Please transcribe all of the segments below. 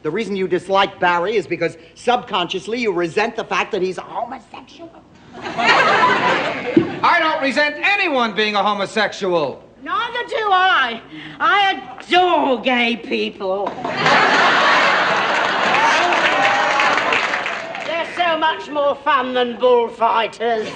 The reason you dislike Barry is because subconsciously you resent the fact that he's a homosexual. I don't resent anyone being a homosexual. Neither do I. I adore gay people. They're so much more fun than bullfighters.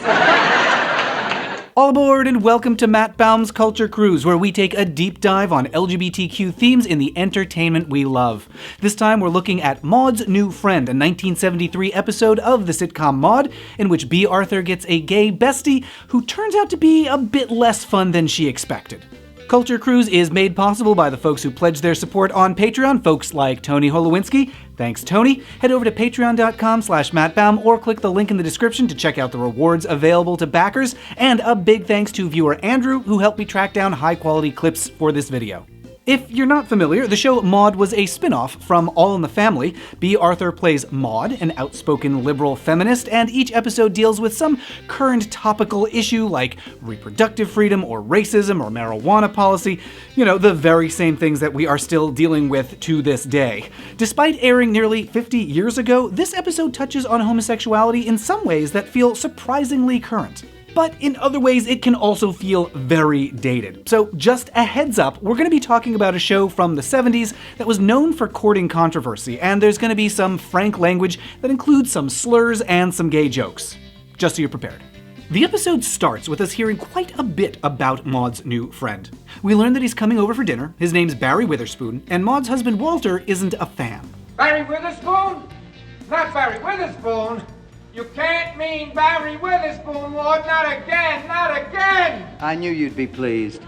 All aboard and welcome to Matt Baum's Culture Cruise, where we take a deep dive on LGBTQ themes in the entertainment we love. This time we're looking at Maude's New Friend, a 1973 episode of the sitcom Maude, in which Bea Arthur gets a gay bestie who turns out to be a bit less fun than she expected. Culture Cruise is made possible by the folks who pledge their support on Patreon, folks like Tony Holowinski. Thanks, Tony. Head over to patreon.com/mattbaum or click the link in the description to check out the rewards available to backers. And a big thanks to viewer Andrew, who helped me track down high-quality clips for this video. If you're not familiar, the show Maude was a spin-off from All in the Family. Bea Arthur plays Maude, an outspoken liberal feminist, and each episode deals with some current topical issue like reproductive freedom or racism or marijuana policy. You know, the very same things that we are still dealing with to this day. Despite airing nearly 50 years ago, this episode touches on homosexuality in some ways that feel surprisingly current. But in other ways, it can also feel very dated. So just a heads up, we're going to be talking about a show from the 70s that was known for courting controversy, and there's going to be some frank language that includes some slurs and some gay jokes. Just so you're prepared. The episode starts with us hearing quite a bit about Maude's new friend. We learn that he's coming over for dinner, his name's Barry Witherspoon, and Maude's husband Walter isn't a fan. Barry Witherspoon? Not Barry Witherspoon. You can't mean Barry Witherspoon, Maude. Not again, not again! I knew you'd be pleased.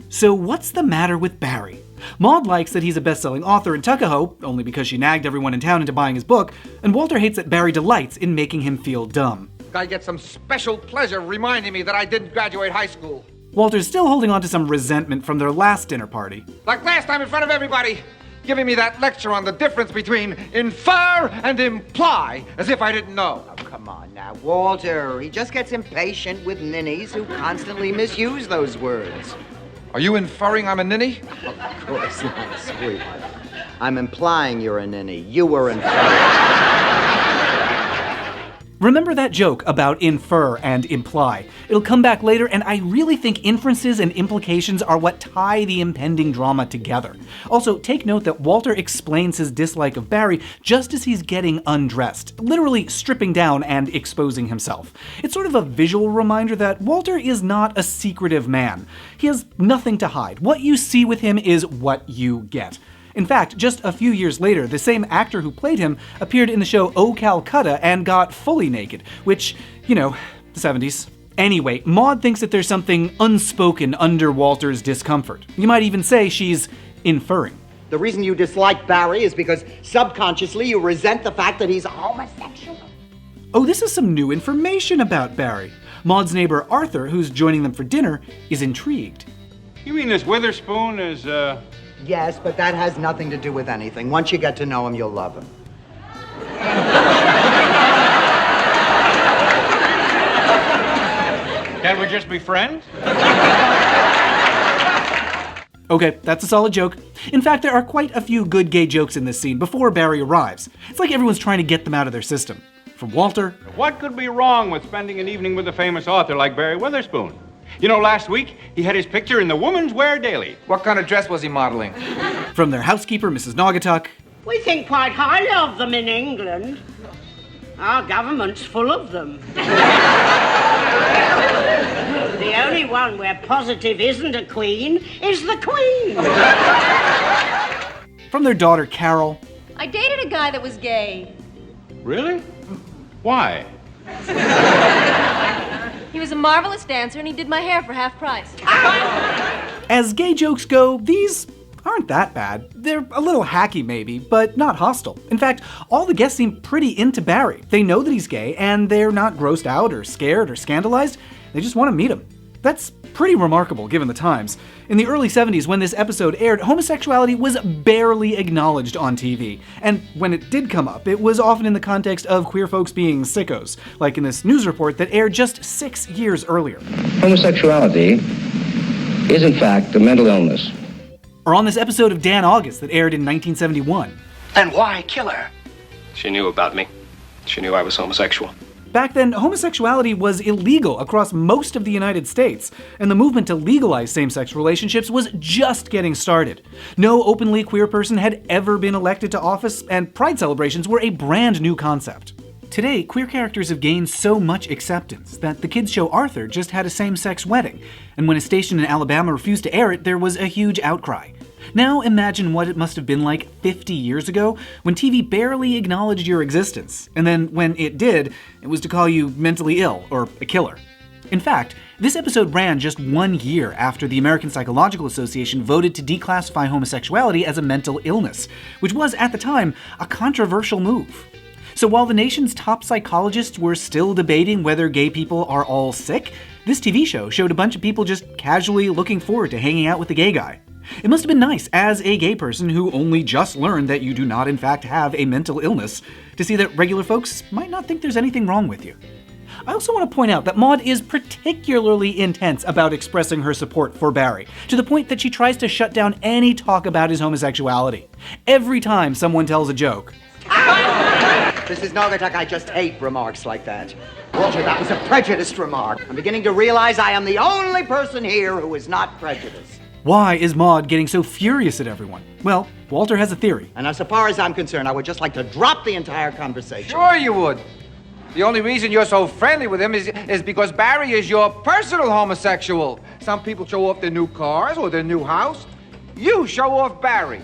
So what's the matter with Barry? Maude likes that he's a best-selling author in Tuckahoe, only because she nagged everyone in town into buying his book, and Walter hates that Barry delights in making him feel dumb. I get some special pleasure reminding me that I didn't graduate high school. Walter's still holding on to some resentment from their last dinner party. Like last time in front of everybody, giving me that lecture on the difference between infer and imply, as if I didn't know. Oh, come on now, Walter. He just gets impatient with ninnies who constantly misuse those words. Are you inferring I'm a ninny? Of course not, sweetheart. I'm implying you're a ninny. You were inferring. Remember that joke about infer and imply. It'll come back later, and I really think inferences and implications are what tie the impending drama together. Also, take note that Walter explains his dislike of Barry just as he's getting undressed, literally stripping down and exposing himself. It's sort of a visual reminder that Walter is not a secretive man. He has nothing to hide. What you see with him is what you get. In fact, just a few years later, the same actor who played him appeared in the show Oh Calcutta and got fully naked, which, you know, the 70s. Anyway, Maude thinks that there's something unspoken under Walter's discomfort. You might even say she's inferring. The reason you dislike Barry is because subconsciously you resent the fact that he's a homosexual. Oh, this is some new information about Barry. Maude's neighbor Arthur, who's joining them for dinner, is intrigued. You mean this Witherspoon is, Yes, but that has nothing to do with anything. Once you get to know him, you'll love him. Can't we just be friends? Okay, that's a solid joke. In fact, there are quite a few good gay jokes in this scene before Barry arrives. It's like everyone's trying to get them out of their system. From Walter. What could be wrong with spending an evening with a famous author like Barry Witherspoon? You know, last week, he had his picture in the Woman's Wear Daily. What kind of dress was he modeling? From their housekeeper, Mrs. Naugatuck. We think quite highly of them in England. Our government's full of them. The only one where positive isn't a queen is the Queen. From their daughter, Carol. I dated a guy that was gay. Really? Why? He was a marvelous dancer and he did my hair for half price. As gay jokes go, these aren't that bad. They're a little hacky maybe, but not hostile. In fact, all the guests seem pretty into Barry. They know that he's gay, and they're not grossed out or scared or scandalized. They just want to meet him. That's pretty remarkable given the times. In the early 70s, when this episode aired, homosexuality was barely acknowledged on TV. And when it did come up, it was often in the context of queer folks being sickos, like in this news report that aired just 6 years earlier. Homosexuality is, in fact, a mental illness. Or on this episode of Dan August that aired in 1971. Then why kill her? She knew about me. She knew I was homosexual. Back then, homosexuality was illegal across most of the United States, and the movement to legalize same-sex relationships was just getting started. No openly queer person had ever been elected to office, and pride celebrations were a brand new concept. Today, queer characters have gained so much acceptance that the kids' show Arthur just had a same-sex wedding, and when a station in Alabama refused to air it, there was a huge outcry. Now imagine what it must have been like 50 years ago, when TV barely acknowledged your existence, and then when it did, it was to call you mentally ill or a killer. In fact, this episode ran just 1 year after the American Psychological Association voted to declassify homosexuality as a mental illness, which was, at the time, a controversial move. So while the nation's top psychologists were still debating whether gay people are all sick, this TV show showed a bunch of people just casually looking forward to hanging out with the gay guy. It must have been nice, as a gay person who only just learned that you do not in fact have a mental illness, to see that regular folks might not think there's anything wrong with you. I also want to point out that Maude is particularly intense about expressing her support for Barry, to the point that she tries to shut down any talk about his homosexuality. Every time someone tells a joke. Mrs. Nogatuk, I just hate remarks like that. Walter, that was a prejudiced remark. I'm beginning to realize I am the only person here who is not prejudiced. Why is Maude getting so furious at everyone? Well, Walter has a theory. And as far as I'm concerned, I would just like to drop the entire conversation. Sure you would. The only reason you're so friendly with him is because Barry is your personal homosexual. Some people show off their new cars or their new house. You show off Barry.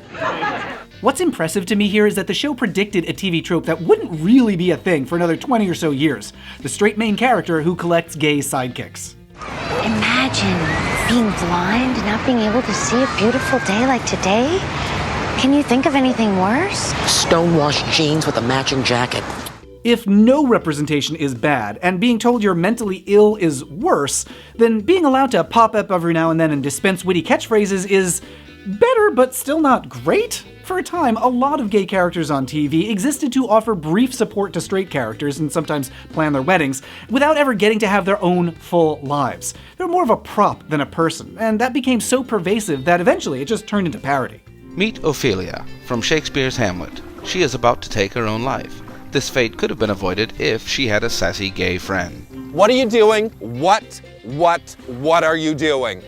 What's impressive to me here is that the show predicted a TV trope that wouldn't really be a thing for another 20 or so years. The straight main character who collects gay sidekicks. Imagine being blind, not being able to see a beautiful day like today. Can you think of anything worse? Stonewashed jeans with a matching jacket. If no representation is bad, and being told you're mentally ill is worse, then being allowed to pop up every now and then and dispense witty catchphrases is better, but still not great? For a time, a lot of gay characters on TV existed to offer brief support to straight characters and sometimes plan their weddings, without ever getting to have their own full lives. They're more of a prop than a person, and that became so pervasive that eventually it just turned into parody. Meet Ophelia, from Shakespeare's Hamlet. She is about to take her own life. This fate could have been avoided if she had a sassy gay friend. What are you doing? What are you doing?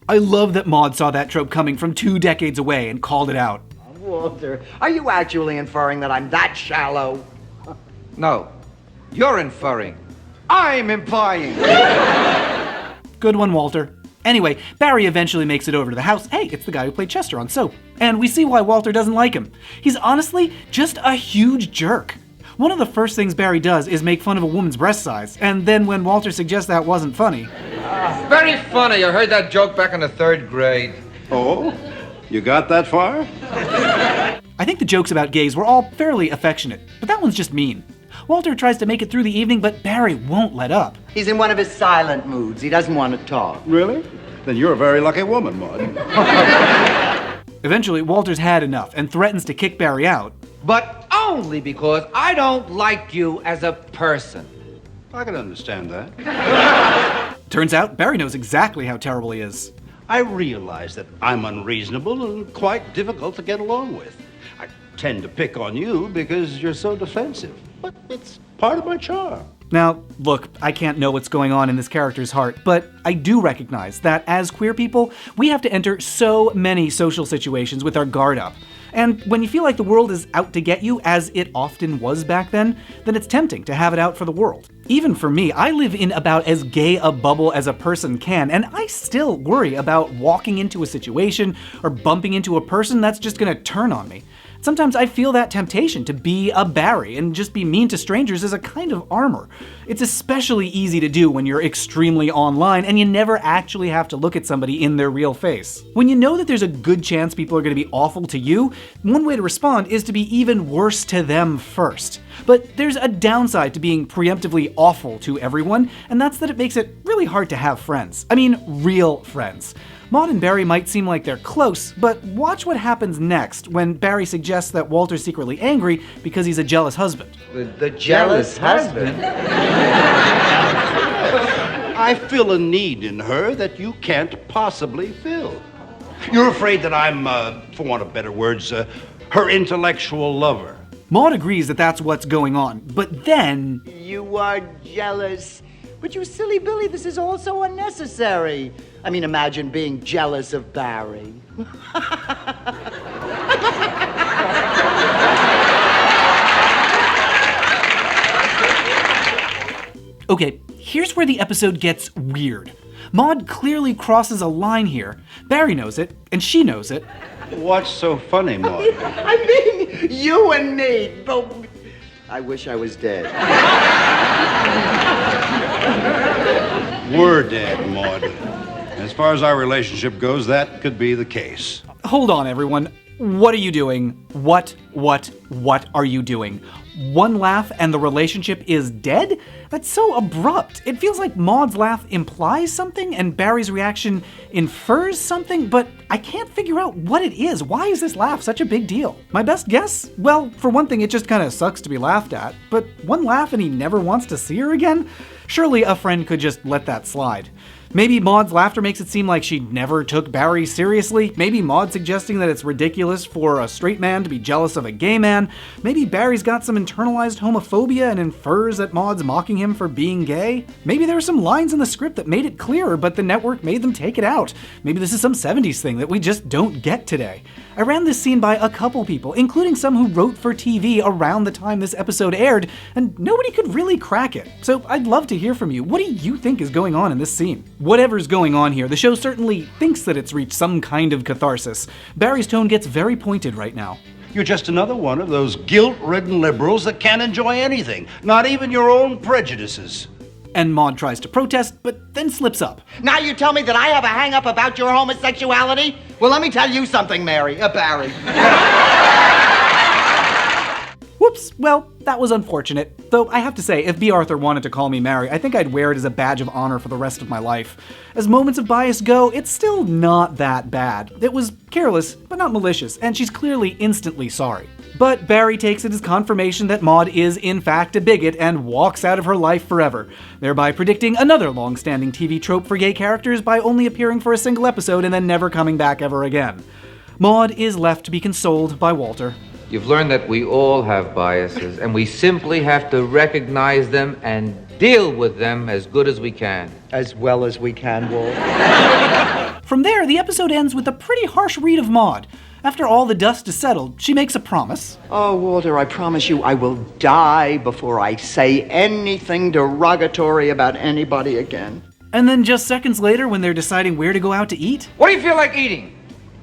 I love that Maude saw that trope coming from 2 decades away and called it out. Walter, are you actually inferring that I'm that shallow? No, you're inferring. I'm implying. Good one, Walter. Anyway, Barry eventually makes it over to the house. Hey, it's the guy who played Chester on Soap. And we see why Walter doesn't like him. He's honestly just a huge jerk. One of the first things Barry does is make fun of a woman's breast size, and then when Walter suggests that wasn't funny... Very funny. I heard that joke back in the 3rd grade. Oh? You got that far? I think the jokes about gays were all fairly affectionate, but that one's just mean. Walter tries to make it through the evening, but Barry won't let up. He's in one of his silent moods. He doesn't want to talk. Really? Then you're a very lucky woman, Maude. Eventually, Walter's had enough and threatens to kick Barry out. But only because I don't like you as a person. I can understand that. Turns out, Barry knows exactly how terrible he is. I realize that I'm unreasonable and quite difficult to get along with. I tend to pick on you because you're so defensive, but it's part of my charm. Now, look, I can't know what's going on in this character's heart, but I do recognize that as queer people, we have to enter so many social situations with our guard up. And when you feel like the world is out to get you, as it often was back then it's tempting to have it out for the world. Even for me, I live in about as gay a bubble as a person can, and I still worry about walking into a situation or bumping into a person that's just gonna turn on me. Sometimes I feel that temptation to be a Barry and just be mean to strangers as a kind of armor. It's especially easy to do when you're extremely online and you never actually have to look at somebody in their real face. When you know that there's a good chance people are going to be awful to you, one way to respond is to be even worse to them first. But there's a downside to being preemptively awful to everyone, and that's that it makes it really hard to have friends. I mean, real friends. Maude and Barry might seem like they're close, but watch what happens next when Barry suggests that Walter's secretly angry because he's a jealous husband. The jealous husband? I feel a need in her that you can't possibly fill. You're afraid that I'm, for want of better words, her intellectual lover. Maude agrees that that's what's going on, but then... You are jealous. But you silly Billy, this is all so unnecessary. I mean, imagine being jealous of Barry. Okay, here's where the episode gets weird. Maude clearly crosses a line here. Barry knows it, and she knows it. What's so funny, Maude? I mean, you and me, but I wish I was dead. We're dead, Maude. As far as our relationship goes, that could be the case. Hold on, everyone. What are you doing? What are you doing? One laugh and the relationship is dead? That's so abrupt. It feels like Maude's laugh implies something and Barry's reaction infers something, but I can't figure out what it is. Why is this laugh such a big deal? My best guess? Well, for one thing, it just kind of sucks to be laughed at, but one laugh and he never wants to see her again? Surely a friend could just let that slide. Maybe Maude's laughter makes it seem like she never took Barry seriously. Maybe Maude's suggesting that it's ridiculous for a straight man to be jealous of a gay man. Maybe Barry's got some internalized homophobia and infers that Maude's mocking him for being gay. Maybe there were some lines in the script that made it clearer, but the network made them take it out. Maybe this is some 70s thing that we just don't get today. I ran this scene by a couple people, including some who wrote for TV around the time this episode aired, and nobody could really crack it. So I'd love to hear from you. What do you think is going on in this scene? Whatever's going on here, the show certainly thinks that it's reached some kind of catharsis. Barry's tone gets very pointed right now. You're just another one of those guilt-ridden liberals that can't enjoy anything, not even your own prejudices. And Maude tries to protest, but then slips up. Now you tell me that I have a hang-up about your homosexuality? Well, let me tell you something, Barry. Whoops, well, that was unfortunate. Though I have to say, if Bea Arthur wanted to call me Mary, I think I'd wear it as a badge of honor for the rest of my life. As moments of bias go, it's still not that bad. It was careless, but not malicious, and she's clearly instantly sorry. But Barry takes it as confirmation that Maude is in fact a bigot and walks out of her life forever, thereby predicting another long-standing TV trope for gay characters by only appearing for a single episode and then never coming back ever again. Maude is left to be consoled by Walter. You've learned that we all have biases, and we simply have to recognize them and deal with them as good as we can. As well as we can, Walt. From there, the episode ends with a pretty harsh read of Maude. After all the dust is settled, she makes a promise. Oh, Walter, I promise you I will die before I say anything derogatory about anybody again. And then just seconds later, when they're deciding where to go out to eat... What do you feel like eating?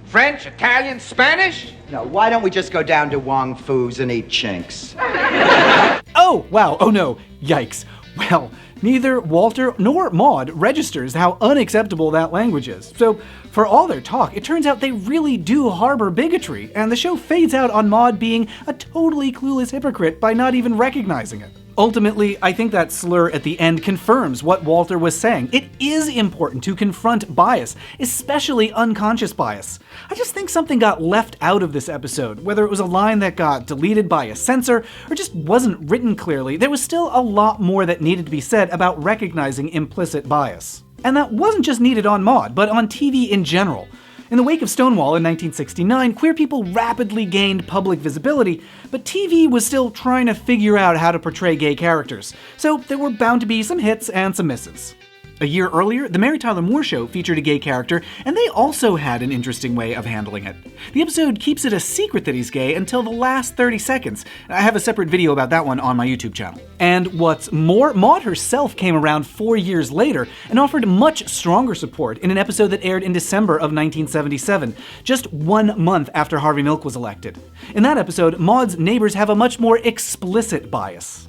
French, Italian, Spanish? No, why don't we just go down to Wong Fu's and eat chinks? Oh, wow, oh no, yikes. Well, neither Walter nor Maude registers how unacceptable that language is. So, for all their talk, it turns out they really do harbor bigotry, and the show fades out on Maude being a totally clueless hypocrite by not even recognizing it. Ultimately, I think that slur at the end confirms what Walter was saying. It is important to confront bias, especially unconscious bias. I just think something got left out of this episode, whether it was a line that got deleted by a censor or just wasn't written clearly. There was still a lot more that needed to be said about recognizing implicit bias. And that wasn't just needed on Maude, but on TV in general. In the wake of Stonewall in 1969, queer people rapidly gained public visibility, but TV was still trying to figure out how to portray gay characters, so there were bound to be some hits and some misses. A year earlier, The Mary Tyler Moore Show featured a gay character, and they also had an interesting way of handling it. The episode keeps it a secret that he's gay until the last 30 seconds. I have a separate video about that one on my YouTube channel. And what's more, Maude herself came around 4 years later and offered much stronger support in an episode that aired in December of 1977, just 1 month after Harvey Milk was elected. In that episode, Maude's neighbors have a much more explicit bias.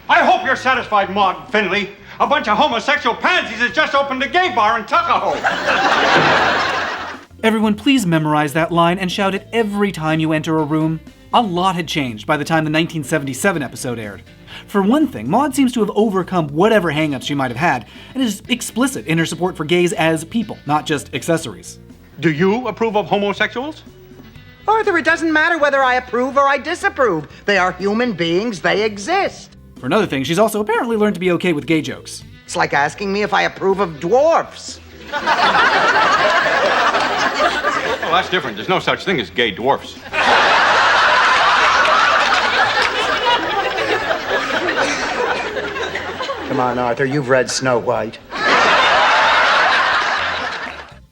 I hope you're satisfied, Maude Finley. A bunch of homosexual pansies has just opened a gay bar in Tuckahoe. Everyone, please memorize that line and shout it every time you enter a room. A lot had changed by the time the 1977 episode aired. For one thing, Maude seems to have overcome whatever hang-ups she might have had, and is explicit in her support for gays as people, not just accessories. Do you approve of homosexuals? Arthur, it doesn't matter whether I approve or I disapprove. They are human beings, they exist. For another thing, she's also apparently learned to be okay with gay jokes. It's like asking me if I approve of dwarfs. Well, that's different. There's no such thing as gay dwarfs. Come on, Arthur, you've read Snow White.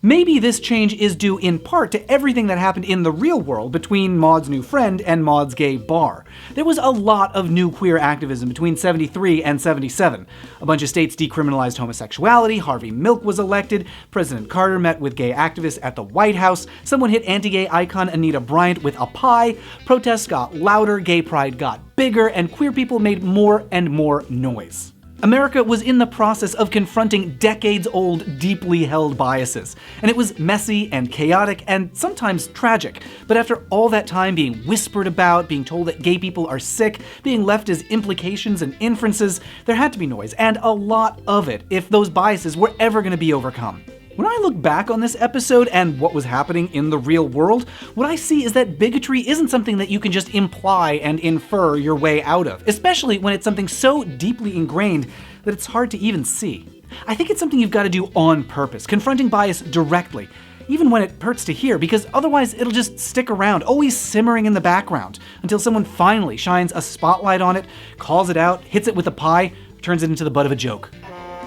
Maybe this change is due in part to everything that happened in the real world between Maude's new friend and Maude's gay bar. There was a lot of new queer activism between 73 and 77. A bunch of states decriminalized homosexuality, Harvey Milk was elected, President Carter met with gay activists at the White House, someone hit anti-gay icon Anita Bryant with a pie, protests got louder, gay pride got bigger, and queer people made more and more noise. America was in the process of confronting decades-old, deeply held biases, and it was messy and chaotic and sometimes tragic. But after all that time being whispered about, being told that gay people are sick, being left as implications and inferences, there had to be noise, and a lot of it, if those biases were ever going to be overcome. When I look back on this episode and what was happening in the real world, what I see is that bigotry isn't something that you can just imply and infer your way out of, especially when it's something so deeply ingrained that it's hard to even see. I think it's something you've got to do on purpose, confronting bias directly, even when it hurts to hear, because otherwise it'll just stick around, always simmering in the background, until someone finally shines a spotlight on it, calls it out, hits it with a pie, turns it into the butt of a joke.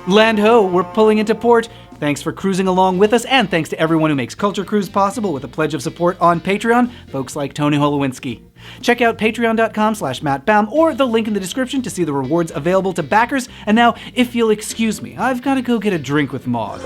Land ho, we're pulling into port. Thanks for cruising along with us, and thanks to everyone who makes Culture Cruise possible with a pledge of support on Patreon, folks like Tony Holowinski. Check out patreon.com/MattBaum or the link in the description to see the rewards available to backers. And now, if you'll excuse me, I've got to go get a drink with Maude.